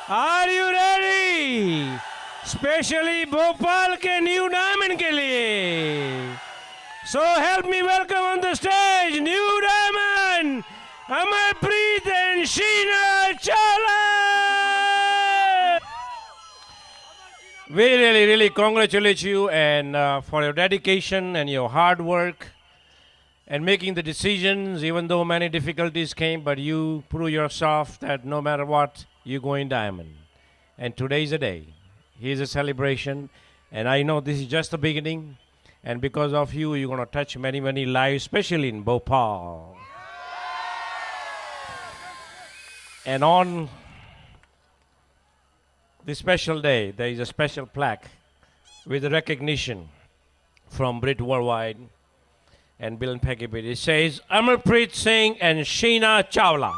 Are you ready? Specially Bhopal के new diamond के लिए. So help me welcome on the stage New Diamond, Amarpreet and Sheena Chawla. We really congratulate you and for your dedication and your hard work and making the decisions, even though many difficulties came, but you prove yourself that no matter what, you go in diamond. And today is the day. Here's a celebration, and I know this is just the beginning. And because of you, you're going to touch many lives, especially in Bhopal. And on this special day, there is a special plaque with a recognition from Brit Worldwide and Bill and Peggy Brit. It says, Amarpreet Singh and Sheena Chawla.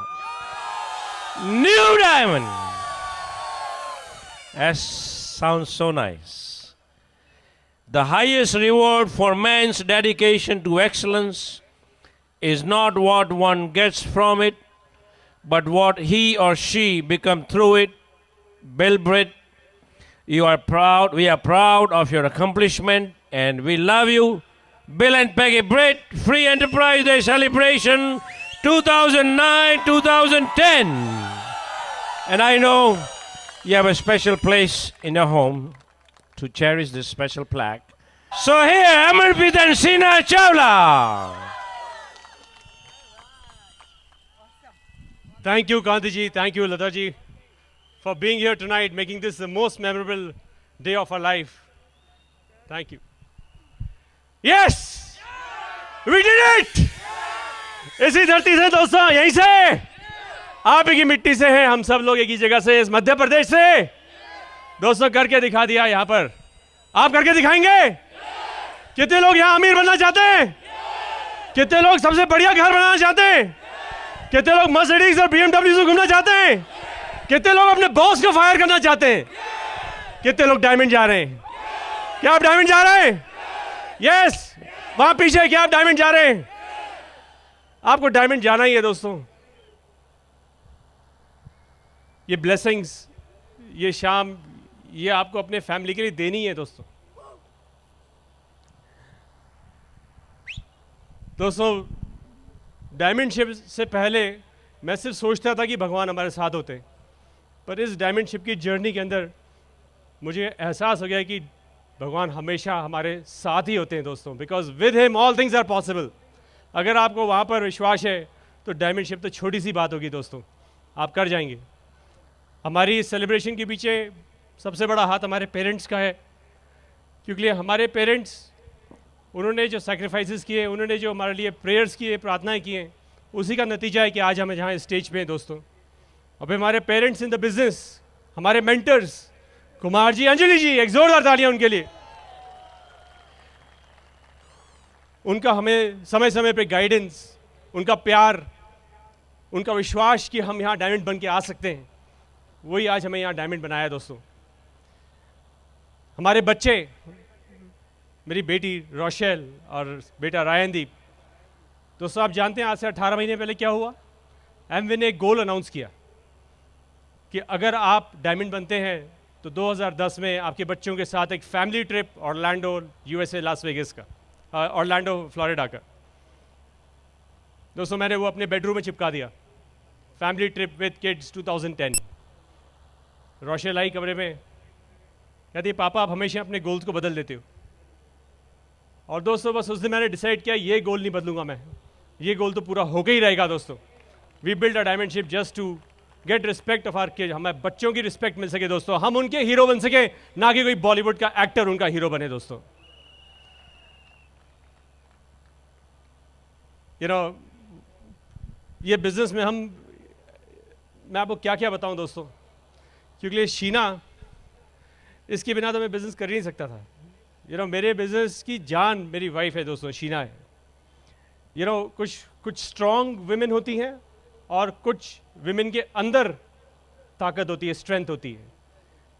New Diamond. That sounds so nice. The highest reward for man's dedication to excellence is not what one gets from it, but what he or she become through it. Bill Britt, we are proud of your accomplishment, and we love you. Bill and Peggy Britt, Free Enterprise Day Celebration 2009-2010. And I know you have a special place in your home to cherish this special plaque. So here, Amarpreet and Sheena Chawla. Thank you, Gandhi ji. Thank you, Lata ji, for being here tonight, making this the most memorable day of our life. Thank you. Yes! We did it! इसी धरती से दोस्तों, यहीं से, आप ही की मिट्टी से हैं, हम सब लोग एक ही जगह से, इस मध्य प्रदेश से, दोस्तों करके दिखा दिया यहाँ पर. आप करके दिखाएंगे? कितने लोग यहाँ अमीर बनना चाहते हैं? कितने लोग सबसे बढ़िया घर बनाना चाहते हैं? कितने लोग मर्सिडीज और BMW से घूमना चाहते हैं? कितने लोग अपने बॉस को फायर करना चाहते हैं? कितने लोग डायमंड जा रहे हैं? क्या आप डायमंड जा रहे हैं? यस, वहां पीछे, क्या आप डायमंड जा रहे हैं? आपको डायमंड जाना ही है दोस्तों. ये ब्लेसिंग्स, ये शाम, ये आपको अपने फैमिली के लिए देनी है दोस्तों. दोस्तों, डायमंड शिप से पहले मैं सिर्फ सोचता था कि भगवान हमारे साथ होते, पर इस डायमंड शिप की जर्नी के अंदर मुझे एहसास हो गया कि भगवान हमेशा हमारे साथ ही होते हैं दोस्तों. Because with him all things are possible. अगर आपको वहाँ पर विश्वास है तो डायमंड शिप तो छोटी सी बात होगी दोस्तों, आप कर जाएंगे. हमारी इस सेलिब्रेशन के पीछे सबसे बड़ा हाथ हमारे पेरेंट्स का है, क्योंकि हमारे पेरेंट्स, उन्होंने जो सैक्रिफाइसेस किए, उन्होंने जो हमारे लिए प्रेयर्स किए, प्रार्थनाएं की हैं, उसी का नतीजा है कि आज हम जहाँ स्टेज पे हैं दोस्तों. अब हमारे पेरेंट्स इन द बिजनेस, हमारे मेंटर्स कुमार जी, अंजलि जी, एक जोरदार तालियां उनके लिए. उनका हमें समय समय पे गाइडेंस, उनका प्यार, उनका विश्वास कि हम यहाँ डायमंड बन के आ सकते हैं, वही आज हमें यहाँ डायमंड बनाया दोस्तों. हमारे बच्चे, मेरी बेटी रोशेल और बेटा रायनदीप, दोस्तों आप जानते हैं आज से 18 महीने पहले क्या हुआ? एमवे ने एक गोल अनाउंस किया कि अगर आप डायमंड बनते हैं तो 2010 में आपके बच्चों के साथ एक family trip Orlando USA Las Vegas का, ऑरलैंडो फ्लोरिडा का. दोस्तों मैंने वो अपने बेडरूम में चिपका दिया, family trip with kids 2010. Rochelle आई कमरे में, कहती पापा आप हमेशा अपने गोल्स को बदल देते हो. और दोस्तों बस उस दिन मैंने डिसाइड किया ये गोल नहीं बदलूंगा मैं, ये गोल तो पूरा होके ही रहेगा दोस्तों. We build a diamond ship just to get respect of our kids. हमें बच्चों की रिस्पेक्ट मिल सके दोस्तों, हम उनके हीरो बन सके, ना कि कोई बॉलीवुड का एक्टर उनका हीरो बने दोस्तों. यू नो, ये बिजनेस में मैं आपको क्या क्या बताऊं दोस्तों, क्योंकि शीना, इसके बिना तो मैं बिजनेस कर ही नहीं सकता था. यू नो, मेरे बिजनेस की जान मेरी वाइफ है दोस्तों, शीना है. यू नो, कुछ स्ट्रॉन्ग विमेन होती हैं और कुछ विमेन के अंदर ताकत होती है, स्ट्रेंथ होती है.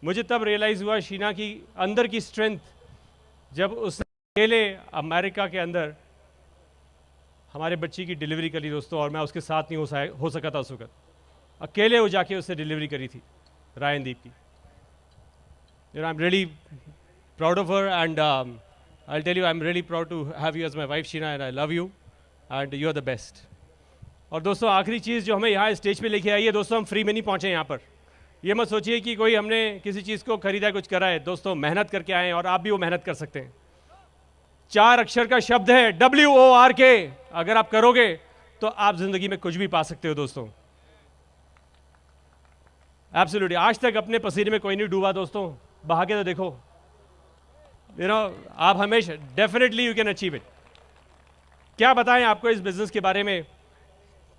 मुझे तब रियलाइज़ हुआ शीना की अंदर की स्ट्रेंथ जब उसने अकेले अमेरिका के अंदर हमारे बच्ची की डिलीवरी करी दोस्तों, और मैं उसके साथ नहीं हो सका था उस वक्त. अकेले वो जाके उससे डिलीवरी करी थी. रायनदीप की। I am really proud of her, and I'll tell you, I'm really proud to have you as my wife, Sheena, and I love you, and you are the best. और दोस्तों आखिरी चीज़ जो हमें यहाँ स्टेज पे लेके आई है, दोस्तों हम फ्री में नहीं पहुँचे यहाँ पर। ये मत सोचिए कि कोई हमने किसी चीज़ को खरीदा कुछ करा है। दोस्तों मेहनत करके आए हैं और आप भी वो मेहनत कर सकते हैं। 4 अक्षर का शब्द है WORK। अगर आप करोगे तो आप जिंदगी में कुछ भी पा सकते हो दोस्तों। एब्सोल्युटली। आज तक अपने पसीने में कोई नहीं डूबा दोस्तों, बहा के तो देखो। आप हमेशा definitely you can achieve it. क्या बताएं आपको इस बिजनेस के बारे में,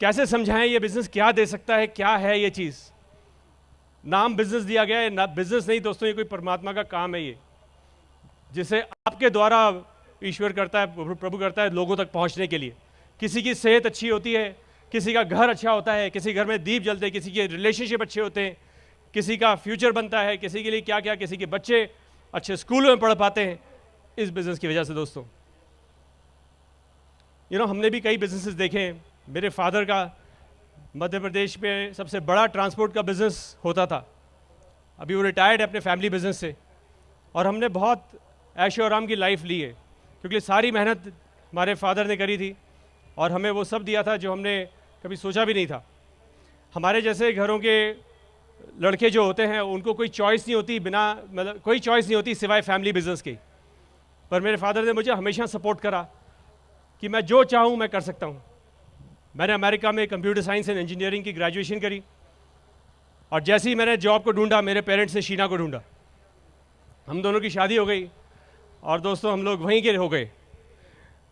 कैसे समझाएं ये बिजनेस क्या दे सकता है, क्या है ये चीज़। नाम बिजनेस दिया गया है, ना बिजनेस नहीं दोस्तों, ये कोई परमात्मा का काम है ये, जिसे आपके द्वारा ईश्वर करता है, प्रभु करता है लोगों तक पहुंचने के लिए। किसी की सेहत अच्छी होती है, किसी का घर अच्छा होता है, किसी घर में दीप जलते हैं, किसी के रिलेशनशिप अच्छे होते हैं, किसी का फ्यूचर बनता है, किसी के लिए क्या क्या, किसी के बच्चे अच्छे स्कूलों में पढ़ पाते हैं इस बिज़नेस की वजह से दोस्तों। हमने भी कई बिजनेसेस देखे हैं। मेरे फादर का मध्य प्रदेश में सबसे बड़ा ट्रांसपोर्ट का बिज़नेस होता था। अभी वो रिटायर्ड है अपने फैमिली बिजनेस से, और हमने बहुत ऐशो आराम की लाइफ ली है, क्योंकि सारी मेहनत हमारे फादर ने करी थी और हमें वो सब दिया था जो हमने कभी सोचा भी नहीं था। हमारे जैसे घरों के लड़के जो होते हैं उनको कोई चॉइस नहीं होती, बिना मतलब कोई चॉइस नहीं होती सिवाय फैमिली बिजनेस की। पर मेरे फादर ने मुझे हमेशा सपोर्ट करा कि मैं जो चाहूँ मैं कर सकता हूँ। मैंने अमेरिका में कंप्यूटर साइंस एंड इंजीनियरिंग की ग्रेजुएशन करी, और जैसे ही मैंने जॉब को ढूंढा मेरे पेरेंट्स ने शीना को ढूंढा। हम दोनों की शादी हो गई और दोस्तों हम लोग वहीं के हो गए,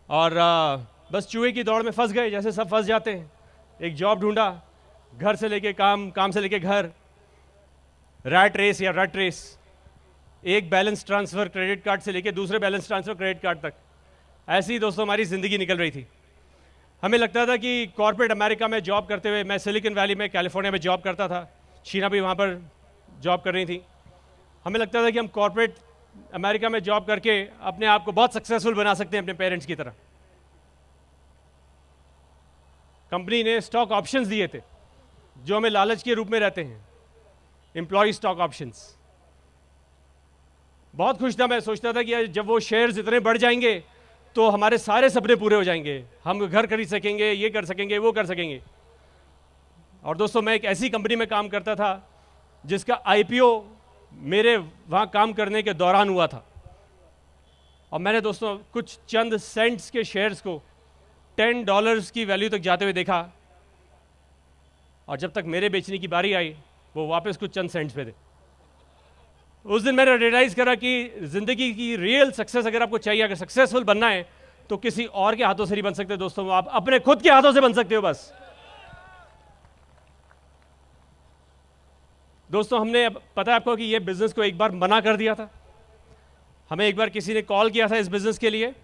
और बस चूहे की दौड़ में फंस गए, जैसे सब फंस जाते हैं। एक जॉब ढूंढा, घर से लेके काम, काम से लेके घर, रैट रेस या रट रेस, एक बैलेंस ट्रांसफ़र क्रेडिट कार्ड से लेके दूसरे बैलेंस ट्रांसफ़र क्रेडिट कार्ड तक। ऐसी ही दोस्तों हमारी ज़िंदगी निकल रही थी। हमें लगता था कि कॉर्पोरेट अमेरिका में जॉब करते हुए, मैं सिलिकॉन वैली में कैलिफोर्निया में जॉब करता था, शीना भी वहाँ पर जॉब कर रही थी। हमें लगता था कि हम कॉर्पोरेट अमेरिका में जॉब करके अपने आप को बहुत सक्सेसफुल बना सकते हैं अपने पेरेंट्स की तरह। कंपनी ने स्टॉक ऑप्शंस दिए थे जो हमें लालच के रूप में रहते हैं, एम्प्लॉय स्टॉक ऑप्शंस। बहुत खुश था, मैं सोचता था कि जब वो शेयर्स इतने बढ़ जाएंगे तो हमारे सारे सपने पूरे हो जाएंगे, हम घर खरीद सकेंगे, ये कर सकेंगे, वो कर सकेंगे। और दोस्तों मैं एक ऐसी कंपनी में काम करता था जिसका IPO मेरे वहाँ काम करने के दौरान हुआ था, और मैंने दोस्तों कुछ चंद सेंट्स के शेयर्स को $10 की वैल्यू तक जाते हुए देखा, और जब तक मेरे बेचने की बारी आई वो वापस कुछ चंद सेंट्स पे थे। उस दिन मैंने रियलाइज करा कि ज़िंदगी की रियल सक्सेस अगर आपको चाहिए, अगर सक्सेसफुल बनना है तो किसी और के हाथों से नहीं बन सकते दोस्तों, आप अपने खुद के हाथों से बन सकते हो बस। दोस्तों हमने पता है आपको कि ये बिजनेस को एक बार मना कर दिया था। हमें एक बार किसी ने कॉल किया था इस बिजनेस के लिए,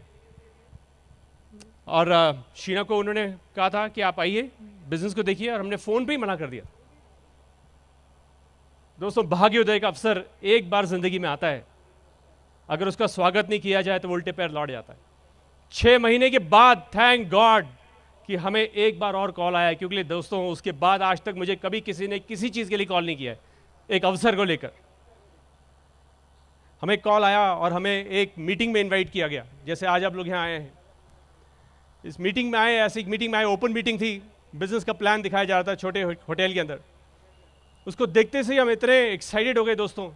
और शीना को उन्होंने कहा था कि आप आइए बिजनेस को देखिए, और हमने फ़ोन पे ही मना कर दिया। दोस्तों भाग्योदय का अवसर एक बार जिंदगी में आता है, अगर उसका स्वागत नहीं किया जाए तो वो उल्टे पैर लौट जाता है। 6 महीने के बाद थैंक गॉड कि हमें एक बार और कॉल आया, क्योंकि दोस्तों उसके बाद आज तक मुझे कभी किसी ने किसी चीज़ के लिए कॉल नहीं किया है। एक अवसर को लेकर हमें कॉल आया और हमें एक मीटिंग में इन्वाइट किया गया, जैसे आज आप लोग यहाँ आए हैं। इस मीटिंग में आए, ऐसी मीटिंग में आए, ओपन मीटिंग थी, बिजनेस का प्लान दिखाया जा रहा था छोटे होटल के अंदर। उसको देखते से ही हम इतने एक्साइटेड हो गए दोस्तों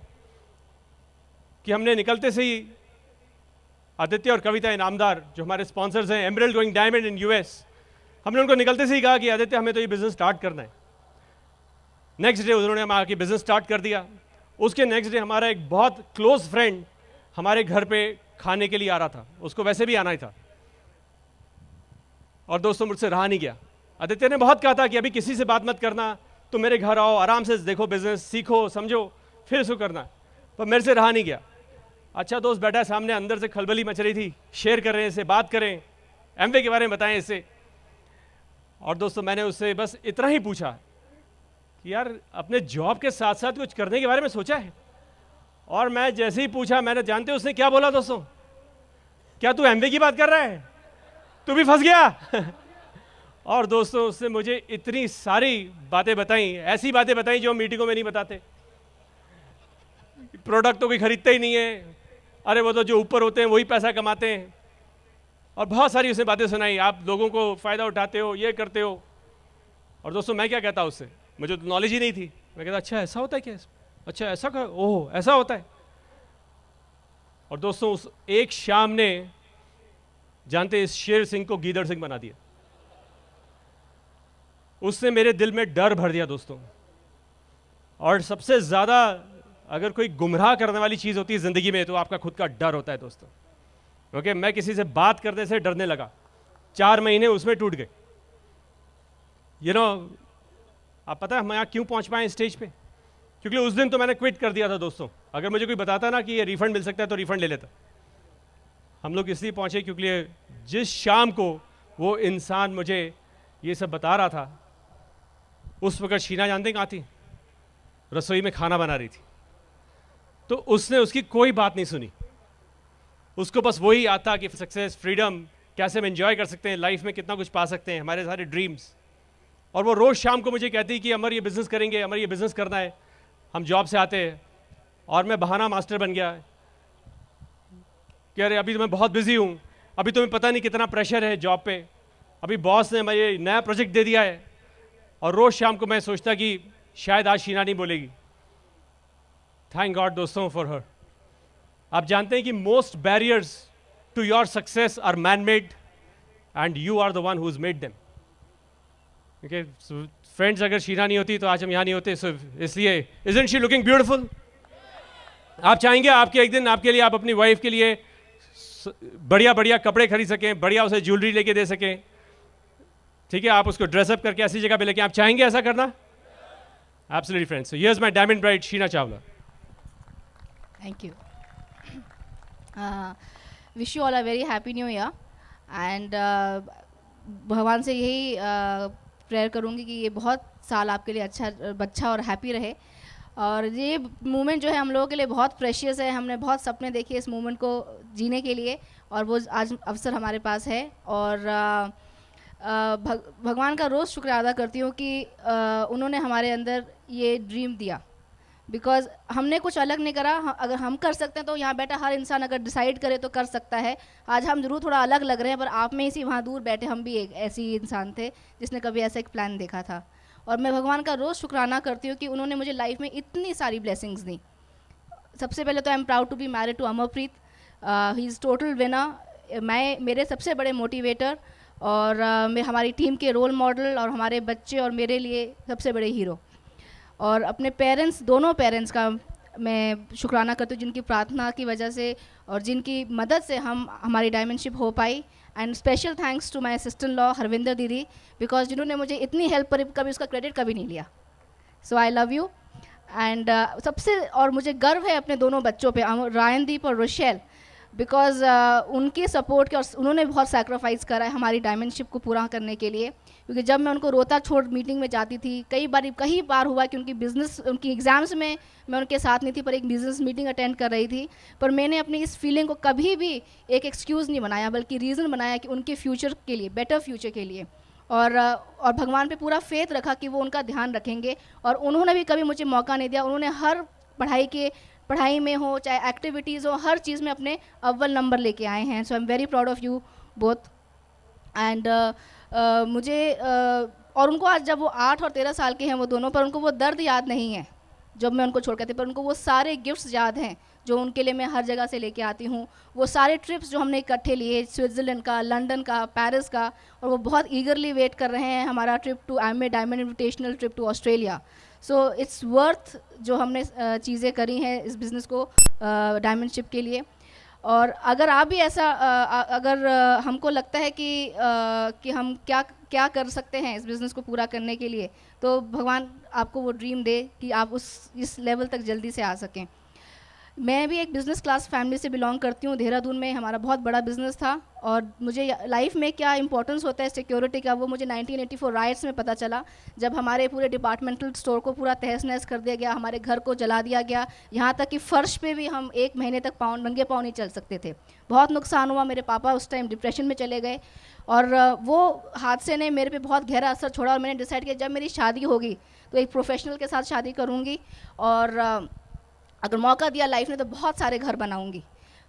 कि हमने निकलते से ही आदित्य और कविता इनामदार जो हमारे स्पॉन्सर्स हैं, एमरल्ड गोइंग डायमंड इन US, हमने उनको निकलते से ही कहा कि आदित्य हमें तो ये बिज़नेस स्टार्ट करना है। नेक्स्ट डे उन्होंने हम आके बिज़नेस स्टार्ट कर दिया। उसके नेक्स्ट डे हमारा एक बहुत क्लोज फ्रेंड हमारे घर पे खाने के लिए आ रहा था, उसको वैसे भी आना ही था, और दोस्तों मुझसे रहा नहीं गया। आदित्य ने बहुत कहा था कि अभी किसी से बात मत करना, तो मेरे घर आओ, आराम से देखो बिजनेस, सीखो, समझो, फिर इसको करना, पर मेरे से रहा नहीं गया। अच्छा दोस्त बैठा है सामने, अंदर से खलबली मच रही थी, शेयर कर रहे हैं, इससे बात करें, एमवे के बारे में बताएं इससे। और दोस्तों मैंने उससे बस इतना ही पूछा कि यार अपने जॉब के साथ साथ कुछ करने के बारे में सोचा है? और मैं जैसे ही पूछा, मैंने जानते उसने क्या बोला दोस्तों? क्या तू एमवे की बात कर रहा है? तू भी फंस गया? और दोस्तों उसने मुझे इतनी सारी बातें बताई, ऐसी बातें बताई जो मीटिंगों में नहीं बताते। प्रोडक्ट तो कोई खरीदता ही नहीं है, अरे वो तो जो ऊपर होते हैं वही पैसा कमाते हैं, और बहुत सारी उसने बातें सुनाई, आप लोगों को फ़ायदा उठाते हो, ये करते हो। और दोस्तों मैं क्या कहता उससे, मुझे तो नॉलेज ही नहीं थी। मैं कहता अच्छा ऐसा होता है क्या, अच्छा ऐसा कर, ओह ऐसा होता है। और दोस्तों उस एक शाम ने, जानते इस शेर सिंह को गीदड़ सिंह बना दिया। उसने मेरे दिल में डर भर दिया दोस्तों। और सबसे ज़्यादा अगर कोई गुमराह करने वाली चीज़ होती है ज़िंदगी में तो आपका खुद का डर होता है दोस्तों। क्योंकि मैं किसी से बात करने से डरने लगा, 4 महीने उसमें टूट गए। आप पता है हम यहाँ क्यों पहुँच पाए स्टेज पे? क्योंकि उस दिन तो मैंने क्विट कर दिया था दोस्तों। अगर मुझे कोई बताता ना कि ये रिफंड मिल सकता है तो रिफंड ले लेता। हम लोग इसलिए पहुँचे क्योंकि जिस शाम को वो इंसान मुझे ये सब बता रहा था, उस वक्त शीना जानते कहाँ थी? रसोई में खाना बना रही थी। तो उसने उसकी कोई बात नहीं सुनी, उसको बस वही आता कि सक्सेस, फ्रीडम, कैसे हम एंजॉय कर सकते हैं लाइफ में, कितना कुछ पा सकते हैं, हमारे सारे ड्रीम्स। और वो रोज़ शाम को मुझे कहती कि अमर ये बिज़नेस करेंगे, अमर ये बिज़नेस करना है। हम जॉब से आते हैं और मैं बहाना मास्टर बन गया कि अरे अभी तो मैं बहुत बिजी हूँ, अभी तुम्हें पता नहीं कितना प्रेशर है जॉब पे, अभी बॉस ने मुझे नया प्रोजेक्ट दे दिया है। और रोज़ शाम को मैं सोचता कि शायद आज शीना नहीं बोलेगी। थैंक गॉड दोस्तों फॉर हर। आप जानते हैं कि most barriers to your success are man made and you are the one who is made them. क्योंकि फ्रेंड्स अगर शीना नहीं होती तो आज हम यहाँ नहीं होते। सो इसलिए इजंट शी लुकिंग ब्यूटीफुल? आप चाहेंगे आपके एक दिन आपके लिए, आप अपनी वाइफ के लिए बढ़िया बढ़िया कपड़े खरीद सकें, बढ़िया उसे ज्वेलरी लेके दे सकें, ठीक है, आप उसको ड्रेसअप करके ऐसी जगह पे लेके, आप चाहेंगे ऐसा करना? Absolutely friends. So here's my diamond bride Sheena Chawla. Thank you. Wish you all a very happy new year and भगवान से यही प्रेयर करूँगी कि ये बहुत साल आपके लिए अच्छा और हैप्पी रहे। और ये मोमेंट जो है हम लोगों के लिए बहुत प्रेशियस है। हमने बहुत सपने देखे इस मोमेंट को जीने के लिए और वो आज अवसर हमारे पास है। और भगवान का रोज़ शुक्र अदा करती हूँ कि उन्होंने हमारे अंदर ये ड्रीम दिया। बिकॉज़ हमने कुछ अलग नहीं करा। अगर हम कर सकते हैं तो यहाँ बैठा हर इंसान अगर डिसाइड करे तो कर सकता है। आज हम ज़रूर थोड़ा अलग लग रहे हैं, पर आप में इसी वहाँ दूर बैठे हम भी एक ऐसी इंसान थे जिसने कभी ऐसा एक प्लान देखा था। और मैं भगवान का रोज़ शुक्राना करती हूँ कि उन्होंने मुझे लाइफ में इतनी सारी ब्लेसिंग्स दी। सबसे पहले तो I am proud to be married to Amarpreet. He is total winner. मेरे सबसे बड़े मोटिवेटर और हमारी टीम के रोल मॉडल और हमारे बच्चे और मेरे लिए सबसे बड़े हीरो। और अपने पेरेंट्स, दोनों पेरेंट्स का मैं शुक्राना करती हूँ जिनकी प्रार्थना की वजह से और जिनकी मदद से हमारी डायमंडशिप हो पाई। And special thanks to my sister in law Harvinder दीदी, बिकॉज जिन्होंने मुझे इतनी हेल्प करी, कभी उसका क्रेडिट कभी नहीं लिया। सो आई लव यू। एंड सबसे और मुझे गर्व है अपने दोनों बच्चों पे, रायनदीप और रोशेल, बिकॉज उनके सपोर्ट के और उन्होंने बहुत सैक्रिफाइस करा है हमारी डायमंडशिप को पूरा करने के लिए। क्योंकि जब मैं उनको रोता छोड़ मीटिंग में जाती थी, कई बार हुआ कि उनकी एग्ज़ाम्स में मैं उनके साथ नहीं थी, पर एक बिज़नेस मीटिंग अटेंड कर रही थी, पर मैंने अपनी इस फीलिंग को कभी भी एक एक्सक्यूज़ नहीं बनाया, बल्कि रीज़न बनाया कि उनके फ्यूचर के लिए, बेटर फ्यूचर के लिए। और भगवान पे पूरा फेथ रखा कि वो उनका ध्यान रखेंगे। और उन्होंने भी कभी मुझे मौका नहीं दिया। उन्होंने हर पढ़ाई में हो, चाहे एक्टिविटीज़ हो, हर चीज़ में अपने अव्वल नंबर लेके आए हैं। So I am very proud of you both. And मुझे और उनको आज जब वो 8 और 13 साल के हैं वो दोनों, पर उनको वो दर्द याद नहीं है जब मैं उनको छोड़ के थी, पर उनको वो सारे गिफ्ट्स याद हैं जो उनके लिए मैं हर जगह से लेके आती हूँ। वो सारे ट्रिप्स जो हमने इकट्ठे लिए, स्विट्ज़रलैंड का, लंदन का, पेरिस का, और वो बहुत ईगरली वेट कर रहे हैं हमारा trip to diamond invitational trip to Australia. So it's worth जो हमने चीज़ें करी हैं इस बिज़नेस को डायमंडशिप के लिए। और अगर आप भी ऐसा अगर हमको लगता है कि हम क्या कर सकते हैं इस बिज़नेस को पूरा करने के लिए, तो भगवान आपको वो ड्रीम दे कि आप इस लेवल तक जल्दी से आ सकें। मैं भी एक बिज़नेस क्लास फैमिली से बिलोंग करती हूँ। देहरादून में हमारा बहुत बड़ा बिज़नेस था और मुझे लाइफ में क्या इंपॉर्टेंस होता है सिक्योरिटी का, वो मुझे 1984 राइट्स में पता चला, जब हमारे पूरे डिपार्टमेंटल स्टोर को पूरा तहस नहस कर दिया गया, हमारे घर को जला दिया गया, यहाँ तक कि फ़र्श पे भी हम 1 महीने तक नंगे पाँव नहीं चल सकते थे। बहुत नुकसान हुआ। मेरे पापा उस टाइम डिप्रेशन में चले गए और वो हादसे ने मेरे पे बहुत गहरा असर छोड़ा। और मैंने डिसाइड किया जब मेरी शादी होगी तो एक प्रोफेशनल के साथ शादी करूँगी। और अगर मौका दिया लाइफ ने तो बहुत सारे घर बनाऊंगी।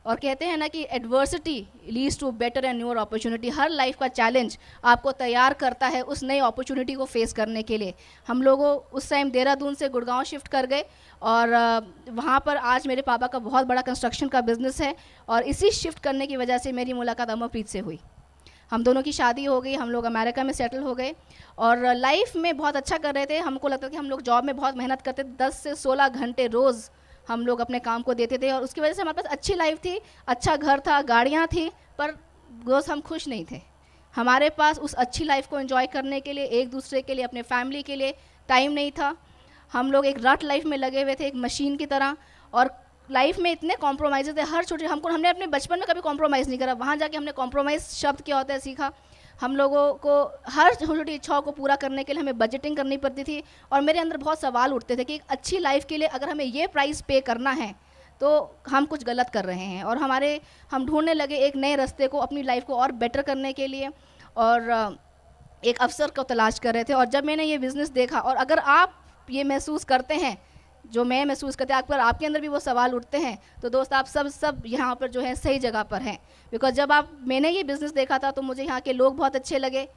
और कहते हैं ना कि adversity leads to better and newer opportunity. हर लाइफ का चैलेंज आपको तैयार करता है उस नई अपॉर्चुनिटी को फेस करने के लिए। हम लोगों उस टाइम देहरादून से गुड़गांव शिफ्ट कर गए और वहाँ पर आज मेरे पापा का बहुत बड़ा कंस्ट्रक्शन का बिजनेस है और इसी शिफ्ट करने की वजह से मेरी मुलाकात अमरप्रीत से हुई। हम दोनों की शादी हो गई, हम लोग अमेरिका में सेटल हो गए और लाइफ में बहुत अच्छा कर रहे थे। हमको लगता था कि हम लोग जॉब में बहुत मेहनत करते थे, 10 से 16 घंटे रोज़ हम लोग अपने काम को देते थे और उसकी वजह से हमारे पास अच्छी लाइफ थी, अच्छा घर था, गाड़ियाँ थी, पर दोस्त हम खुश नहीं थे। हमारे पास उस अच्छी लाइफ को एंजॉय करने के लिए, एक दूसरे के लिए, अपने फैमिली के लिए टाइम नहीं था। हम लोग एक रट लाइफ में लगे हुए थे, एक मशीन की तरह, और लाइफ में इतने कॉम्प्रोमाइज़ थे हर छोटे। हमने अपने बचपन में कभी कॉम्प्रोमाइज़ नहीं करा, वहाँ जाके हमने कॉम्प्रोमाइज़ शब्द क्या होता है सीखा। हम लोगों को हर छोटी छोटी इच्छाओं को पूरा करने के लिए हमें बजटिंग करनी पड़ती थी और मेरे अंदर बहुत सवाल उठते थे कि एक अच्छी लाइफ के लिए अगर हमें ये प्राइस पे करना है तो हम कुछ गलत कर रहे हैं। और हम ढूंढने लगे एक नए रास्ते को अपनी लाइफ को और बेटर करने के लिए और एक अवसर को तलाश कर रहे थे। और जब मैंने ये बिज़नेस देखा, और अगर आप ये महसूस करते हैं जो मैं महसूस करते हैं, अगर आपके अंदर भी वो सवाल उठते हैं तो दोस्त आप सब यहाँ पर जो है सही जगह पर हैं। बिकॉज मैंने ये बिज़नेस देखा था तो मुझे यहाँ के लोग बहुत अच्छे लगे,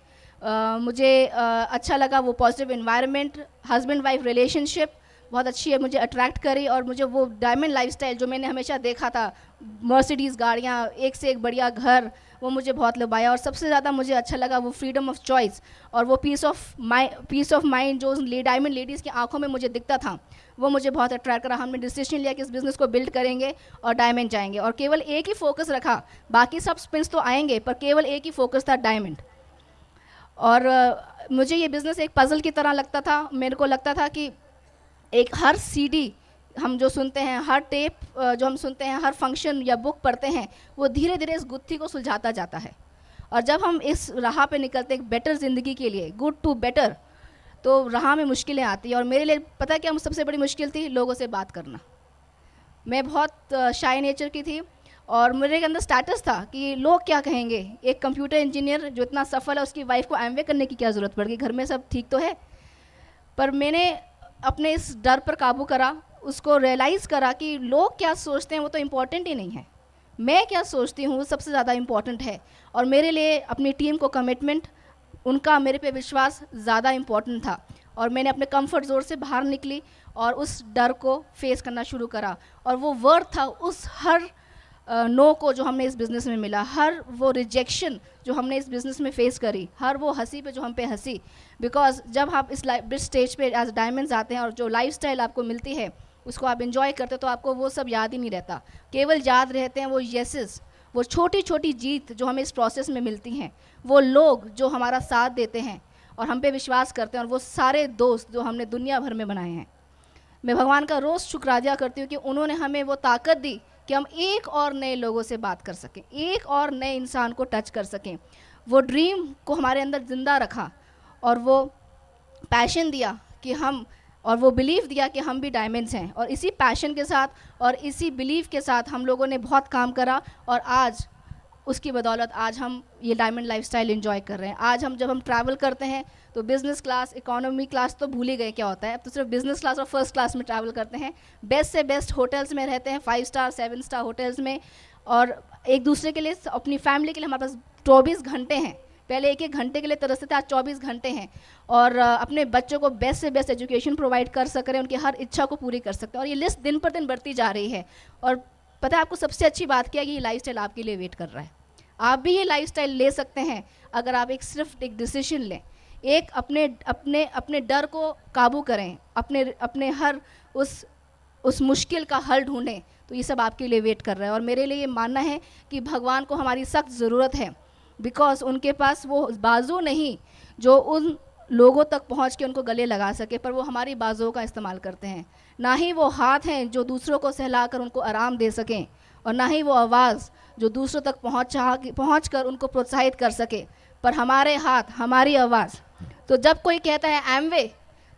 मुझे अच्छा लगा वो positive environment, husband wife relationship बहुत अच्छी है, मुझे अट्रैक्ट करी। और मुझे वो डायमंड लाइफस्टाइल जो मैंने हमेशा देखा था, मर्सिडीज़ गाड़ियाँ, एक से एक बढ़िया घर, वो मुझे बहुत लुभाया। और सबसे ज़्यादा मुझे अच्छा लगा वो फ्रीडम ऑफ चॉइस और वो पीस ऑफ माइंड जो डायमंड लेडीज़ की आंखों में मुझे दिखता था, वो मुझे बहुत अट्रैक्ट करा। हमने डिसीजन लिया कि इस बिज़नेस को बिल्ड करेंगे और डायमंड जाएंगे और केवल एक ही फोकस रखा, बाकी सब स्पिन्स तो आएंगे पर केवल एक ही फोकस था, डायमंड। और मुझे ये बिज़नेस एक पज़ल की तरह लगता था। मेरे को लगता था कि एक हर सीडी हम जो सुनते हैं, हर टेप जो हम सुनते हैं, हर फंक्शन या बुक पढ़ते हैं, वो धीरे धीरे इस गुत्थी को सुलझाता जाता है। और जब हम इस राह पे निकलते हैं बेटर ज़िंदगी के लिए, गुड टू बेटर, तो राह में मुश्किलें आती हैं। और मेरे लिए पता है क्या सबसे बड़ी मुश्किल थी? लोगों से बात करना। मैं बहुत शाय नेचर की थी और मेरे अंदर स्टेटस था कि लोग क्या कहेंगे। एक कंप्यूटर इंजीनियर जो इतना सफल है, उसकी वाइफ को एमवे करने की क्या ज़रूरत पड़ गई, घर में सब ठीक तो है। पर मैंने अपने इस डर पर काबू करा, उसको रियलाइज़ करा कि लोग क्या सोचते हैं वो तो इम्पॉर्टेंट ही नहीं है, मैं क्या सोचती हूँ वो सबसे ज़्यादा इम्पॉर्टेंट है। और मेरे लिए अपनी टीम को कमिटमेंट, उनका मेरे पे विश्वास ज़्यादा इम्पॉर्टेंट था। और मैंने अपने कंफर्ट जोन से बाहर निकली और उस डर को फेस करना शुरू करा। और वो वर्ड था उस हर नो को जो हमने इस बिज़नेस में मिला, हर वो रिजेक्शन जो हमने इस बिज़नेस में फेस करी, हर वो हंसी पे जो हम पे हंसी। बिकॉज जब आप इस स्टेज पे एज डायमंड्स आते हैं और जो लाइफस्टाइल आपको मिलती है उसको आप एंजॉय करते हो तो आपको वो सब याद ही नहीं रहता। केवल याद रहते हैं वो येसेस, वो छोटी छोटी जीत जो हमें इस प्रोसेस में मिलती हैं, वो लोग जो हमारा साथ देते हैं और हम पे विश्वास करते हैं, और वो सारे दोस्त जो हमने दुनिया भर में बनाए हैं। मैं भगवान का रोज़ शुक्र अदा करती हूँ कि उन्होंने हमें वो ताकत दी कि हम एक और नए लोगों से बात कर सकें, एक और नए इंसान को टच कर सकें। वो ड्रीम को हमारे अंदर ज़िंदा रखा और वो पैशन दिया कि हम, और वो बिलीव दिया कि हम भी डायमंड्स हैं। और इसी पैशन के साथ और इसी बिलीव के साथ हम लोगों ने बहुत काम करा और आज उसकी बदौलत आज हम ये डायमंड लाइफस्टाइल एंजॉय कर रहे हैं। आज जब हम ट्रैवल करते हैं तो बिज़नेस क्लास, इकोनॉमी क्लास तो भूल ही गए क्या होता है, अब तो सिर्फ बिज़नेस क्लास और फर्स्ट क्लास में ट्रैवल करते हैं। बेस्ट से बेस्ट होटल्स में रहते हैं, 5 स्टार 7 स्टार होटल्स में। और एक दूसरे के लिए, अपनी फैमिली के लिए हमारे पास 24 घंटे हैं। पहले 1-1 घंटे के लिए तरसते थे, आज 24 घंटे हैं। और अपने बच्चों को बेस्ट से बेस्ट एजुकेशन प्रोवाइड कर सक रहे हैं, उनकी हर इच्छा को पूरी कर सकते हैं। और ये लिस्ट दिन पर दिन बढ़ती जा रही है। और पता है आपको सबसे अच्छी बात क्या है कि ये लाइफस्टाइल आपके लिए वेट कर रहा है। आप भी ये लाइफस्टाइल ले सकते हैं अगर आप सिर्फ एक डिसीजन लें, एक अपने डर को काबू करें, अपने हर उस मुश्किल का हल ढूंढें, तो ये सब आपके लिए वेट कर रहा है। और मेरे लिए ये मानना है कि भगवान को हमारी सख्त ज़रूरत है, बिकॉज उनके पास वो बाजू नहीं जो उन लोगों तक पहुंच के उनको गले लगा सके, पर वो हमारी बाजुओं का इस्तेमाल करते हैं। ना ही वो हाथ हैं जो दूसरों को सहलाकर उनको आराम दे सकें, और ना ही वो आवाज़ जो दूसरों तक पहुँच कर उनको प्रोत्साहित कर सके, पर हमारे हाथ, हमारी आवाज़। तो जब कोई कहता है एमवे,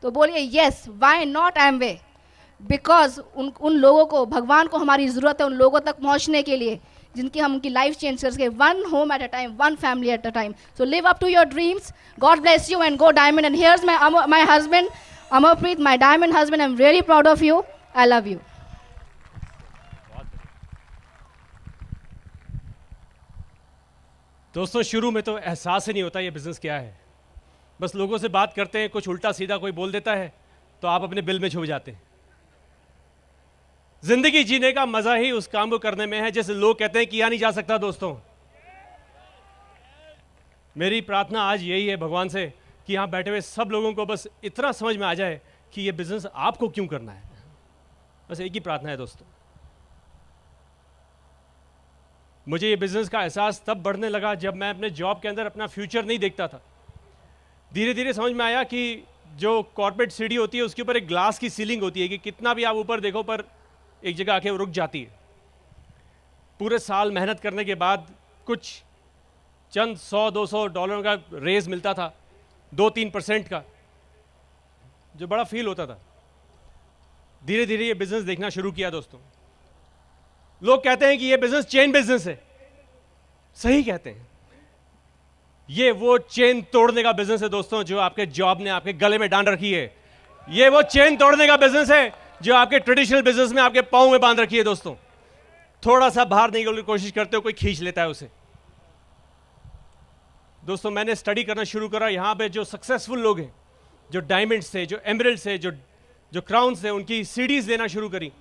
तो बोलिए yes, why not Amway, because उन लोगों को, भगवान को हमारी ज़रूरत है उन लोगों तक पहुंचने के लिए जिनकी हम उनकी लाइफ चेंज कर सके, one home at a time, one family at a time. So live up to your dreams, God bless you and go diamond. And here's my husband Amarpreet, my diamond husband, I'm really proud of you, I love you. दोस्तों शुरू में तो एहसास ही नहीं होता ये business क्या है, बस लोगों से बात करते हैं, कुछ उल्टा सीधा कोई बोल देता है तो आप अपने बिल में छुप जाते हैं। जिंदगी जीने का मजा ही उस काम को करने में है जैसे लोग कहते हैं किया नहीं जा सकता। दोस्तों मेरी प्रार्थना आज यही है भगवान से कि यहां बैठे हुए सब लोगों को बस इतना समझ में आ जाए कि ये बिजनेस आपको क्यों करना है। बस एक ही प्रार्थना है दोस्तों। मुझे ये बिजनेस का एहसास तब बढ़ने लगा जब मैं अपने जॉब के अंदर अपना फ्यूचर नहीं देखता था। धीरे धीरे समझ में आया कि जो कॉर्पोरेट सीढ़ी होती है उसके ऊपर एक ग्लास की सीलिंग होती है कि कितना भी आप ऊपर देखो पर एक जगह आके वो रुक जाती है। पूरे साल मेहनत करने के बाद कुछ चंद $100-200 का रेज मिलता था, 2-3% का, जो बड़ा फील होता था। धीरे धीरे ये बिजनेस देखना शुरू किया दोस्तों। लोग कहते हैं कि ये बिजनेस चेन बिजनेस है, सही कहते हैं। ये वो चेन तोड़ने का बिजनेस है दोस्तों जो आपके जॉब ने आपके गले में डांड रखी है। ये वो चेन तोड़ने का बिजनेस है जो आपके ट्रेडिशनल बिजनेस में आपके पांव में बांध रखी है दोस्तों। थोड़ा सा बाहर निकलने की कोशिश करते हो, कोई खींच लेता है उसे। दोस्तों मैंने स्टडी करना शुरू करा, यहाँ पे जो सक्सेसफुल लोग हैं, जो डायमंड से, जो एमरल्ड से, जो क्राउन से, उनकी सीडीज लेना शुरू करी,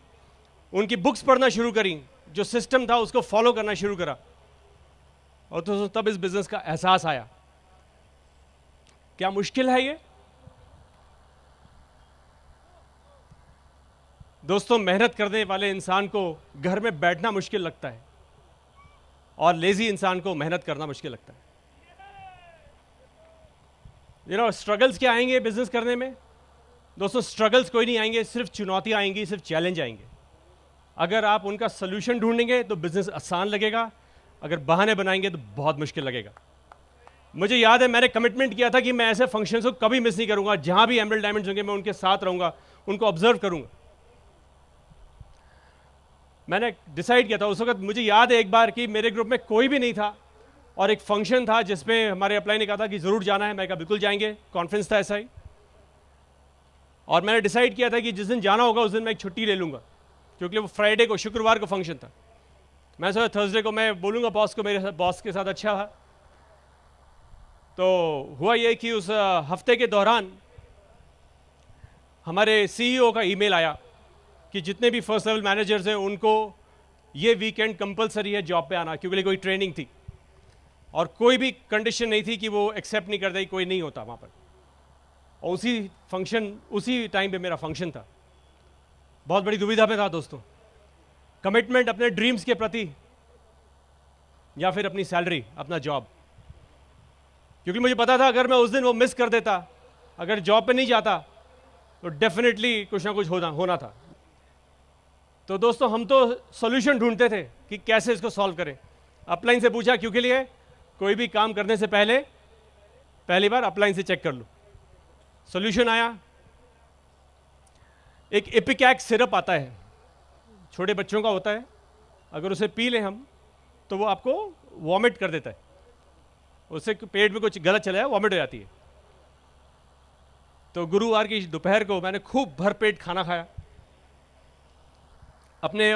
उनकी बुक्स पढ़ना शुरू करी, जो सिस्टम था उसको फॉलो करना शुरू करा। और दोस्तों तब इस बिजनेस का एहसास आया। क्या मुश्किल है ये? दोस्तों मेहनत करने वाले इंसान को घर में बैठना मुश्किल लगता है और लेजी इंसान को मेहनत करना मुश्किल लगता है। स्ट्रगल्स क्या आएंगे बिजनेस करने में? दोस्तों स्ट्रगल्स कोई नहीं आएंगे, सिर्फ चुनौतियां आएंगी, सिर्फ चैलेंज आएंगे। अगर आप उनका सोल्यूशन ढूंढेंगे तो बिजनेस आसान लगेगा, अगर बहाने बनाएंगे तो बहुत मुश्किल लगेगा। मुझे याद है मैंने कमिटमेंट किया था कि मैं ऐसे फंक्शंस को कभी मिस नहीं करूंगा। जहां भी एमरल्ड डायमंड्स होंगे मैं उनके साथ रहूंगा, उनको ऑब्जर्व करूंगा। मैंने डिसाइड किया था उस वक्त। मुझे याद है एक बार कि मेरे ग्रुप में कोई भी नहीं था और एक फंक्शन था जिसमें हमारे अपलाइन ने कहा था कि जरूर जाना है। मैं कहा बिल्कुल जाएंगे, कॉन्फ्रेंस था ऐसा ही। और मैंने डिसाइड किया था कि जिस दिन जाना होगा उस दिन मैं एक छुट्टी ले लूंगा, क्योंकि वो फ्राइडे को, शुक्रवार को फंक्शन था। मैं सोचा थर्सडे को मैं बोलूँगा बॉस को, मेरे बॉस के साथ अच्छा था। तो हुआ ये कि उस हफ्ते के दौरान हमारे सीईओ का ईमेल आया कि जितने भी फर्स्ट लेवल मैनेजर्स हैं उनको ये वीकेंड कंपलसरी है जॉब पे आना, क्योंकि कोई ट्रेनिंग थी और कोई भी कंडीशन नहीं थी कि वो एक्सेप्ट नहीं करते, कोई नहीं होता वहाँ पर। और उसी टाइम पे मेरा फंक्शन था। बहुत बड़ी दुविधा में था दोस्तों, कमिटमेंट अपने ड्रीम्स के प्रति या फिर अपनी सैलरी, अपना जॉब। क्योंकि मुझे पता था अगर मैं उस दिन वो मिस कर देता, अगर जॉब पे नहीं जाता तो डेफिनेटली कुछ ना कुछ होना था। तो दोस्तों हम तो सॉल्यूशन ढूंढते थे कि कैसे इसको सॉल्व करें। अपलाइन से पूछा, क्यों के लिए? कोई भी काम करने से पहली बार अपलाइन से चेक कर लो। सॉल्यूशन आया, एक एपिकैक सिरप आता है, छोटे बच्चों का होता है। अगर उसे पी लें हम तो वो आपको वॉमिट कर देता है, उससे पेट में कुछ गलत चला है, वॉमिट हो जाती है। तो गुरुवार की दोपहर को मैंने खूब भरपेट खाना खाया अपने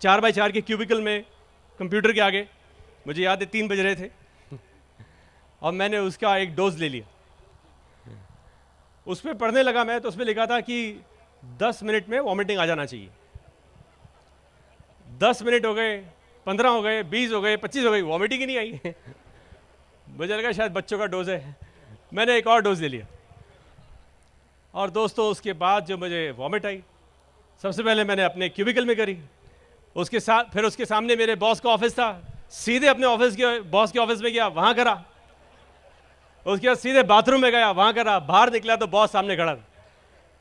4x4 के क्यूबिकल में कंप्यूटर के आगे। मुझे याद है 3 बज रहे थे और मैंने उसका एक डोज ले लिया। उस पर पढ़ने लगा मैं, तो उसमें लिखा था कि 10 मिनट में वॉमिटिंग आ जाना चाहिए। 10 मिनट हो गए, 15 हो गए, 20 हो गए, 25 हो गई, वॉमिटिंग ही नहीं आई। मुझे लगा शायद बच्चों का डोज है। मैंने एक और डोज ले लिया और दोस्तों उसके बाद जो मुझे वॉमिट आई, सबसे पहले मैंने अपने क्यूबिकल में करी, उसके सामने मेरे बॉस का ऑफिस था, सीधे अपने बॉस के ऑफिस में गया, वहां करा। उसके बाद सीधे बाथरूम में गया, वहां करा। बाहर निकला तो बॉस सामने खड़ा था।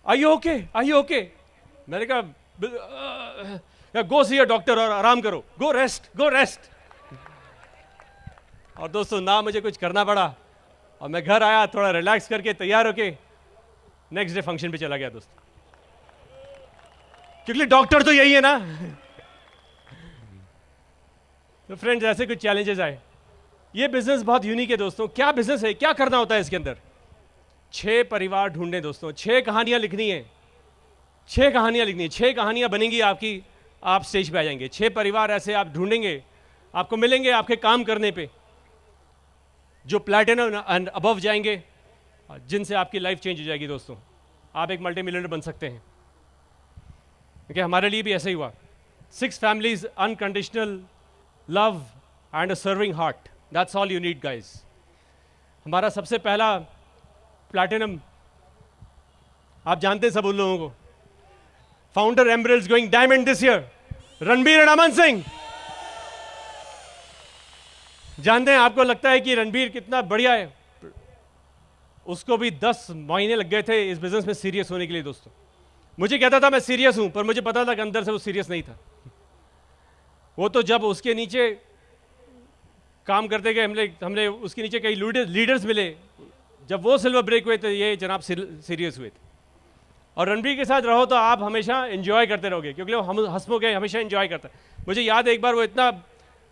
आई यू ओके? मैंने कहा गो सी अ डॉक्टर और आराम करो, गो रेस्ट। और दोस्तों ना मुझे कुछ करना पड़ा और मैं घर आया, थोड़ा रिलैक्स करके तैयार होके नेक्स्ट डे फंक्शन पे चला गया दोस्तों। क्योंकि डॉक्टर तो यही है ना। तो फ्रेंड्स ऐसे कुछ चैलेंजेस आए। ये बिजनेस बहुत यूनिक है दोस्तों। क्या बिजनेस है, क्या करना होता है इसके अंदर? 6 परिवार ढूंढने दोस्तों, 6 कहानियां लिखनी है। 6 कहानियां बनेंगी आपकी, आप स्टेज पे आ जाएंगे। 6 परिवार ऐसे आप ढूंढेंगे, आपको मिलेंगे आपके काम करने पे। जो प्लैटिनम एंड अबव जाएंगे, जिनसे आपकी लाइफ चेंज हो जाएगी दोस्तों। आप एक मल्टी मिलियनर बन सकते हैं, क्योंकि हमारे लिए भी ऐसा ही हुआ। 6 families, unconditional love and a serving heart, that's all you need guys. हमारा सबसे पहला प्लैटिनम आप जानते हैं सब उन लोगों को, founder emeralds going diamond this year, Ranbir and Aman Singh. जानते हैं, आपको लगता है कि रणबीर कितना बढ़िया है, उसको भी 10 महीने लग गए थे इस बिजनेस में सीरियस होने के लिए दोस्तों। मुझे कहता था मैं सीरियस हूं, पर मुझे पता था कि अंदर से वो सीरियस नहीं था। वो तो जब उसके नीचे काम करते गए, हमने उसके नीचे कई लीडर्स मिले, जब वो सिल्वर ब्रेक हुए तो ये जनाब सीरियस हुए थे। और रणबीर के साथ रहो तो आप हमेशा एंजॉय करते रहोगे, क्योंकि वो हम हंसमो के हमेशा एंजॉय करता है। मुझे याद है एक बार वो इतना,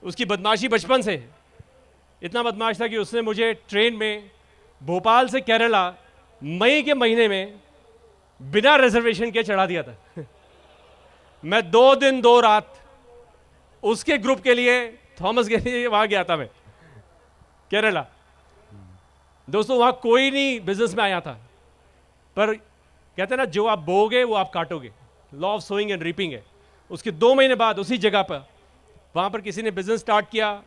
उसकी बदमाशी बचपन से इतना बदमाश था कि उसने मुझे ट्रेन में भोपाल से केरला मई के महीने में बिना रिजर्वेशन के चढ़ा दिया था। मैं 2 दिन 2 रात उसके ग्रुप के लिए, थॉमस के लिए वहां गया था मैं केरला। दोस्तों वहां कोई नहीं बिजनेस में आया था, पर कहते हैं ना, जो आप बोओगे वो आप काटोगे, law of sowing and reaping है। उसके 2 महीने बाद उसी जगह पर वहां पर किसी ने बिजनेस स्टार्ट किया,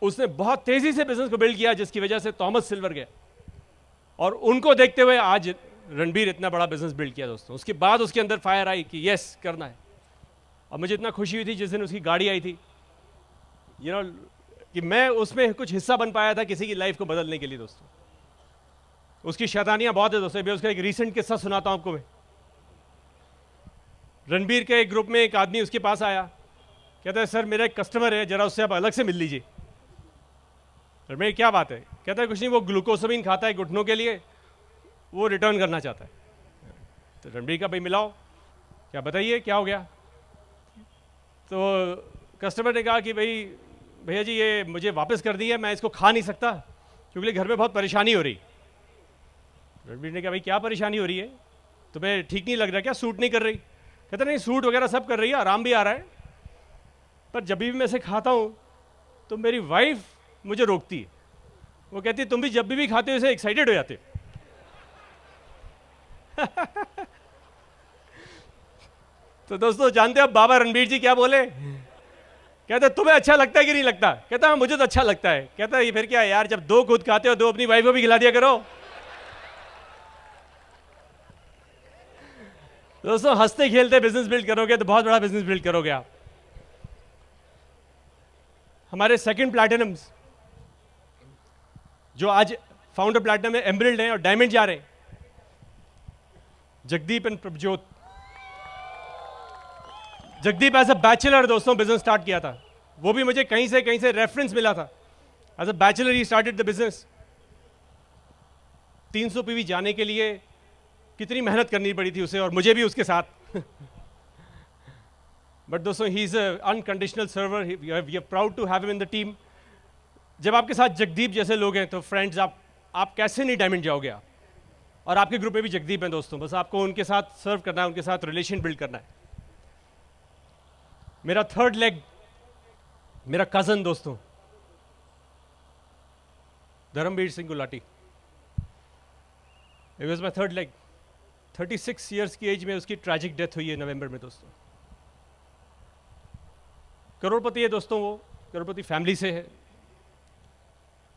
उसने बहुत तेजी से बिजनेस को बिल्ड किया, जिसकी वजह से थॉमस सिल्वर गया। और उनको देखते हुए आज रणबीर इतना बड़ा बिजनेस बिल्ड किया दोस्तों। उसके बाद उसके अंदर फायर आई कि यस करना है। और मुझे इतना खुशी हुई थी जिस दिन उसकी गाड़ी आई थी, यू नो, कि मैं उसमें कुछ हिस्सा बन पाया था किसी की लाइफ को बदलने के लिए दोस्तों। उसकी शैतानियां बहुत है दोस्तों। मैं उसका एक रीसेंट किस्सा सुनाता हूं आपको मैं। रणबीर के एक ग्रुप में एक आदमी उसके पास आया, कहता है सर मेरा एक कस्टमर है, जरा उससे आप अलग से मिल लीजिए। रणबीर क्या बात है? कहता है कुछ नहीं, वो ग्लूकोसमीन खाता है घुटनों के लिए, वो रिटर्न करना चाहता है। तो रणबीर का भाई मिलाओ, क्या बताइए क्या हो गया? तो कस्टमर ने कहा कि भाई भैया जी ये मुझे वापस कर दी है, मैं इसको खा नहीं सकता क्योंकि घर में बहुत परेशानी हो रही। रणबीर ने कहा भाई क्या परेशानी हो रही है, तुम्हें ठीक नहीं लग रहा क्या, सूट नहीं कर रही? कहता नहीं सूट वगैरह सब कर रही है, आराम भी आ रहा है, पर जब भी मैं इसे खाता हूँ तो मेरी वाइफ मुझे रोकती है। वो कहती है तुम भी जब भी खाते हो इसे एक्साइटेड हो जाते हो। तो दोस्तों जानते हो अब बाबा रणबीर जी क्या बोले? कहते तुम्हें अच्छा लगता है कि नहीं लगता? कहता हाँ मुझे तो अच्छा लगता है। कहता ये फिर क्या है यार, जब 2 खुद खाते हो 2 अपनी वाइफ को भी खिला दिया करो। दोस्तों हंसते खेलते बिजनेस बिल्ड करोगे तो बहुत बड़ा बिजनेस बिल्ड करोगे आप। हमारे सेकंड प्लैटिनम्स जो आज फाउंडर प्लैटिनम में एमरल्ड हैं और डायमंड जा रहे हैं, Jagdeep and Prabhjot. Jagdeep as a bachelor दोस्तों बिजनेस स्टार्ट किया था। वो भी मुझे कहीं से रेफरेंस मिला था। As a bachelor he started the business. 300 PV जाने के लिए कितनी मेहनत करनी पड़ी थी उसे, और मुझे भी उसके साथ। बट दोस्तों he is unconditional server, we are proud to have him in the team. जब आपके साथ जगदीप जैसे लोग हैं तो फ्रेंड्स आप कैसे नहीं डायमंड जाओगे आप। और आपके ग्रुप में भी जगदीप हैं दोस्तों, बस आपको उनके साथ सर्व करना है, उनके साथ रिलेशन बिल्ड करना है। मेरा थर्ड लेग मेरा कजन दोस्तों Dharamvir Singh Gulati. It was my third leg. 36 years की एज में उसकी ट्रैजिक डेथ हुई है नवंबर में दोस्तों। करोड़पति है दोस्तों, वो करोड़पति फैमिली से है।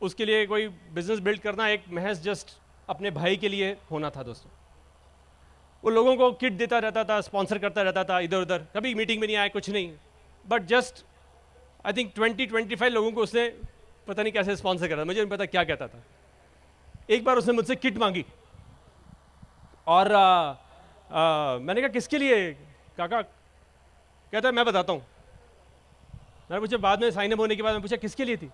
उसके लिए कोई बिजनेस बिल्ड करना एक महज जस्ट अपने भाई के लिए होना था दोस्तों। वो लोगों को किट देता रहता था, स्पॉन्सर करता रहता था इधर उधर, कभी मीटिंग में नहीं आया कुछ नहीं, बट जस्ट आई थिंक 20-25 लोगों को उसने पता नहीं कैसे स्पॉन्सर करा, मुझे नहीं पता क्या कहता था। एक बार उसने मुझसे किट मांगी और मैंने कहा किसके लिए काका? कहता है मैं बताता हूँ। मैंने पूछा बाद में साइन अप होने के बाद मैं पूछा किसके लिए थी?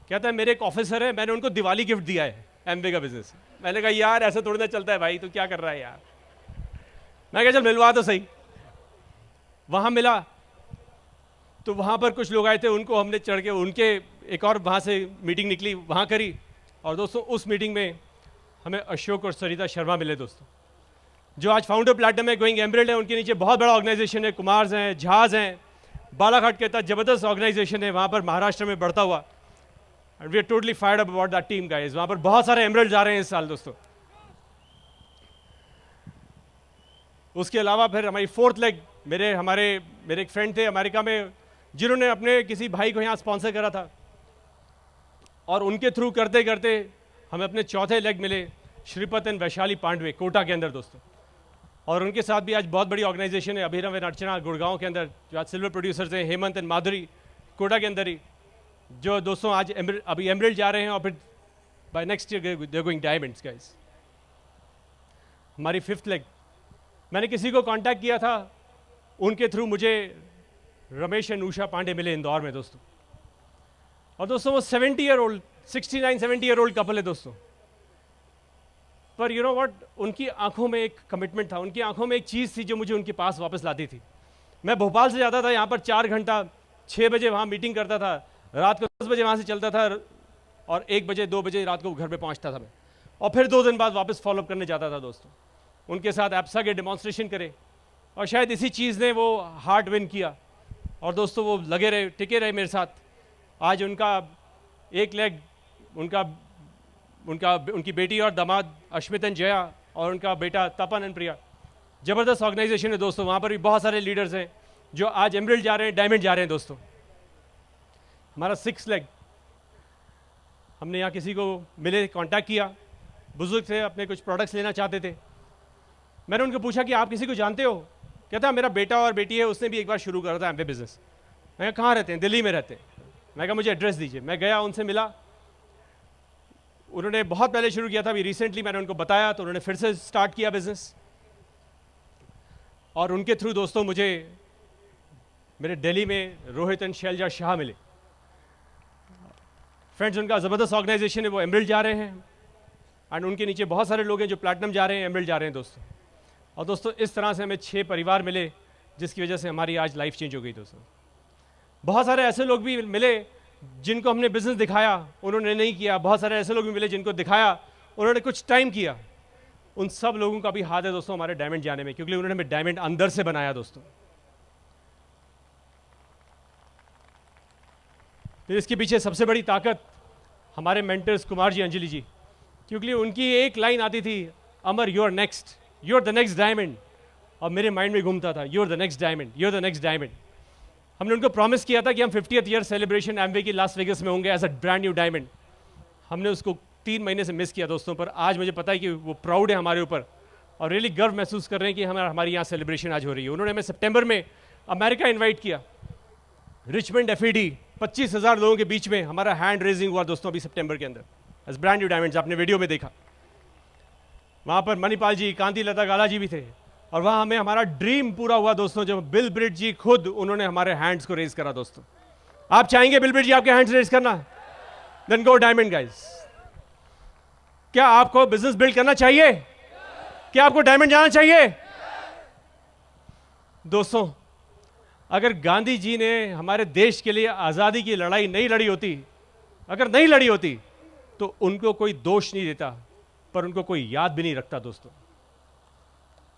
कहता है मेरे एक ऑफिसर है, मैंने उनको दिवाली गिफ्ट दिया है एमवे का बिजनेस। मैंने कहा यार ऐसा थोड़ी ना चलता है भाई, तू क्या कर रहा है यार। मैं कहा चल मिलवा तो सही। वहां मिला तो वहां पर कुछ लोग आए थे, उनको हमने चढ़ के उनके एक और वहां से मीटिंग निकली, वहां करी। और दोस्तों उस मीटिंग में हमें अशोक और सरिता शर्मा मिले दोस्तों, जो आज फाउंडर प्लैटिनम में गोइंग एमरल्ड है। उनके नीचे बहुत बड़ा ऑर्गेनाइजेशन है, कुमार्स हैं, झाज हैं, बालाघाट के तहत जबरदस्त ऑर्गेनाइजेशन है वहां पर महाराष्ट्र में बढ़ता हुआ। And we are totally fired up about that team guys. वहां पर बहुत सारे एमरल्ड्स आ रहे हैं इस साल दोस्तों। उसके अलावा फिर हमारी फोर्थ लेग, मेरे एक फ्रेंड थे अमेरिका में जिन्होंने अपने किसी भाई को यहाँ स्पॉन्सर करा था, और उनके थ्रू करते करते हमें अपने चौथे लेग मिले श्रीपत एंड वैशाली पांडवे कोटा के अंदर दोस्तों। और उनके साथ भी आज बहुत बड़ी ऑर्गेनाइजेशन है अभिनव एंड अर्चना गुड़गांव के अंदर, जो आज सिल्वर प्रोड्यूसर्स हैं, हेमंत एंड माधुरी कोटा के अंदर ही, जो दोस्तों आज अभी एमरल्ड जा रहे हैं और फिर by next year they going diamonds guys. हमारी फिफ्थ लेग, मैंने किसी को कांटेक्ट किया था, उनके थ्रू मुझे रमेश एंड उषा पांडे मिले इंदौर में दोस्तों। और दोस्तों वो 69-70 ईयर ओल्ड कपल है दोस्तों। पर यू नो व्हाट, उनकी आंखों में एक कमिटमेंट था, उनकी आंखों में एक चीज़ थी जो मुझे उनके पास वापस लाती थी। मैं भोपाल से जाता था यहाँ पर 4 घंटा, 6 बजे वहाँ मीटिंग करता था, रात को 10 बजे वहाँ से चलता था और 1 बजे 2 बजे रात को घर पे पहुँचता था मैं, और फिर 2 दिन बाद वापस फॉलोअप करने जाता था दोस्तों। उनके साथ एप्सा के डेमॉन्स्ट्रेशन करे, और शायद इसी चीज़ ने वो हार्ट विन किया, और दोस्तों वो लगे रहे, टिके रहे मेरे साथ। आज उनका एक लेग, उनकी बेटी और दामाद अश्मित एंड जया, और उनका बेटा तपन एंड प्रिया, ज़बरदस्त ऑर्गेनाइजेशन है दोस्तों। वहाँ पर भी बहुत सारे लीडर्स हैं जो आज एमरल्ड जा रहे हैं, डायमंड जा रहे हैं दोस्तों। हमारा 6th लेग, हमने यहाँ किसी को मिले, कांटेक्ट किया, बुजुर्ग थे, अपने कुछ प्रोडक्ट्स लेना चाहते थे। मैंने उनको पूछा कि आप किसी को जानते हो? कहता मेरा बेटा और बेटी है, उसने भी एक बार शुरू करा था एमवे बिजनेस। मैं कहा कहाँ रहते हैं? दिल्ली में रहते हैं। मैं कहा मुझे एड्रेस दीजिए। मैं गया, उनसे मिला, उन्होंने बहुत पहले शुरू किया था, अभी रिसेंटली मैंने उनको बताया तो उन्होंने फिर से स्टार्ट किया बिजनेस। और उनके थ्रू दोस्तों मुझे मेरे दिल्ली में रोहित एंड शैलजा शाह मिले। फ्रेंड्स, उनका ज़बरदस्त ऑर्गेनाइजेशन है, वो एमरल्ड जा रहे हैं, एंड उनके नीचे बहुत सारे लोग हैं जो प्लैटिनम जा रहे हैं, एमरल्ड जा रहे हैं दोस्तों। और दोस्तों इस तरह से हमें 6 परिवार मिले, जिसकी वजह से हमारी आज लाइफ चेंज हो गई दोस्तों। बहुत सारे ऐसे लोग भी मिले जिनको हमने बिजनेस दिखाया, उन्होंने नहीं किया। बहुत सारे ऐसे लोग भी मिले जिनको दिखाया, उन्होंने कुछ टाइम किया। उन सब लोगों का भी हाथ है दोस्तों हमारे डायमंड जाने में, क्योंकि उन्होंने हमें डायमंड अंदर से बनाया दोस्तों। फिर इसके पीछे सबसे बड़ी ताकत हमारे मेंटर्स कुमार जी, अंजलि जी, क्योंकि उनकी एक लाइन आती थी, Amar you are next, you are the next diamond, और मेरे माइंड में घूमता था, you are the next diamond, you are the next diamond. हमने उनको प्रॉमिस किया था कि हम 50th ईयर सेलिब्रेशन एमवे की लास वेगस में होंगे as a brand new diamond. हमने उसको 3 महीने से मिस किया दोस्तों, पर आज मुझे पता है कि वो प्राउड है हमारे ऊपर और रियली गर्व महसूस कर रहे हैं कि हमारी यहाँ सेलिब्रेशन आज हो रही है। उन्होंने हमें सितंबर में अमेरिका इन्वाइट किया, रिचमंड एफईडी, 25,000 लोगों के बीच में हमारा हैंड रेजिंग हुआ दोस्तों अभी सितंबर के अंदर एज ब्रांड न्यू डायमंड्स। आपने वीडियो में देखा, वहाँ पर मणिपाल जी, कांति लता गाला जी भी थे, और वहाँ हमें हमारा ड्रीम पूरा हुआ दोस्तों, जब बिल ब्रिट जी खुद उन्होंने हमारे हैंड्स को रेज करा दोस्तों। आप चाहेंगे बिल ब्रिट जी आपके हैंड्स रेज करना? Then go diamond guys. क्या आपको बिजनेस बिल्ड करना चाहिए? क्या आपको डायमंड जाना चाहिए? दोस्तों, अगर गांधी जी ने हमारे देश के लिए आज़ादी की लड़ाई नहीं लड़ी होती, अगर नहीं लड़ी होती, तो उनको कोई दोष नहीं देता, पर उनको कोई याद भी नहीं रखता दोस्तों।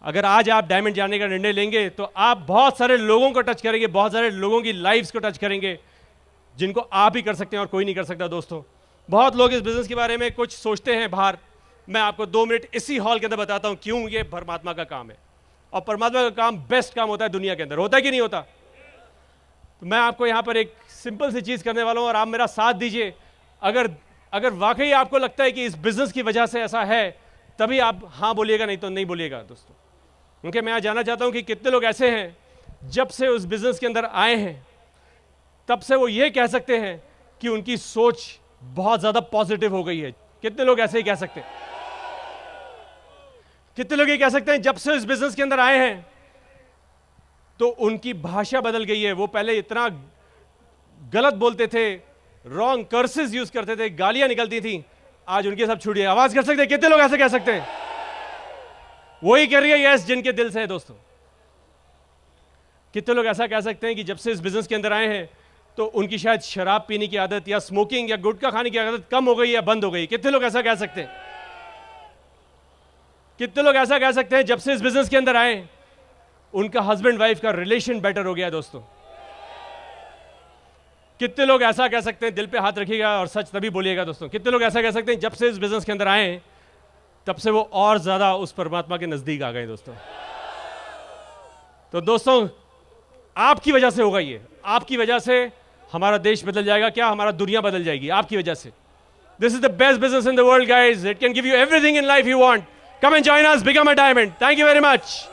अगर आज आप डायमंड जाने का निर्णय लेंगे तो आप बहुत सारे लोगों को टच करेंगे, बहुत सारे लोगों की लाइफ्स को टच करेंगे, जिनको आप ही कर सकते हैं और कोई नहीं कर सकता दोस्तों। बहुत लोग इस बिजनेस के बारे में कुछ सोचते हैं बाहर, मैं आपको 2 मिनट इसी हॉल के अंदर बताता हूं क्यों ये परमात्मा का काम है, और परमात्मा का काम बेस्ट काम होता है दुनिया के अंदर। होता है कि नहीं होता? तो मैं आपको यहां पर एक सिंपल सी चीज करने वाला हूं और आप मेरा साथ दीजिए। अगर वाकई आपको लगता है कि इस बिजनेस की वजह से ऐसा है, तभी आप हाँ बोलिएगा, नहीं तो नहीं बोलिएगा दोस्तों। क्योंकि मैं जानना चाहता हूं कि कितने लोग ऐसे हैं जब से उस बिजनेस के अंदर आए हैं तब से वो ये कह सकते हैं कि उनकी सोच बहुत ज्यादा पॉजिटिव हो गई है। कितने लोग ऐसे ही कह सकते हैं? कितने लोग ये कह सकते हैं जब से इस बिजनेस के अंदर आए हैं तो उनकी भाषा बदल गई है? वो पहले इतना गलत बोलते थे, रॉन्ग कर्सेस यूज करते थे, गालियां निकलती थी, आज उनके सब छूट गए। आवाज कर सकते हैं? कितने लोग ऐसे कह सकते हैं? वही कह रही है यस जिनके दिल से है दोस्तों। कितने लोग ऐसा कह सकते हैं कि जब से इस बिजनेस के अंदर आए हैं तो उनकी शायद शराब पीने की आदत या स्मोकिंग या गुटखा खाने की आदत कम हो गई या बंद हो गई? कितने लोग ऐसा कह सकते हैं? कितने लोग ऐसा कह सकते हैं जब से इस बिजनेस के अंदर आए उनका हस्बैंड वाइफ का रिलेशन बेटर हो गया दोस्तों? कितने लोग ऐसा कह सकते हैं, दिल पे हाथ रखिएगा और सच तभी बोलिएगा दोस्तों, कितने लोग ऐसा कह सकते हैं जब से इस बिजनेस के अंदर आए तब से वो और ज्यादा उस परमात्मा के नजदीक आ गए दोस्तों? तो दोस्तों आपकी वजह से होगा ये, आपकी वजह से हमारा देश बदल जाएगा, क्या हमारा दुनिया बदल जाएगी आपकी वजह से। This is the best business in the world guys, it can give you everything in life you want. Come and join us, become a diamond. Thank you very much.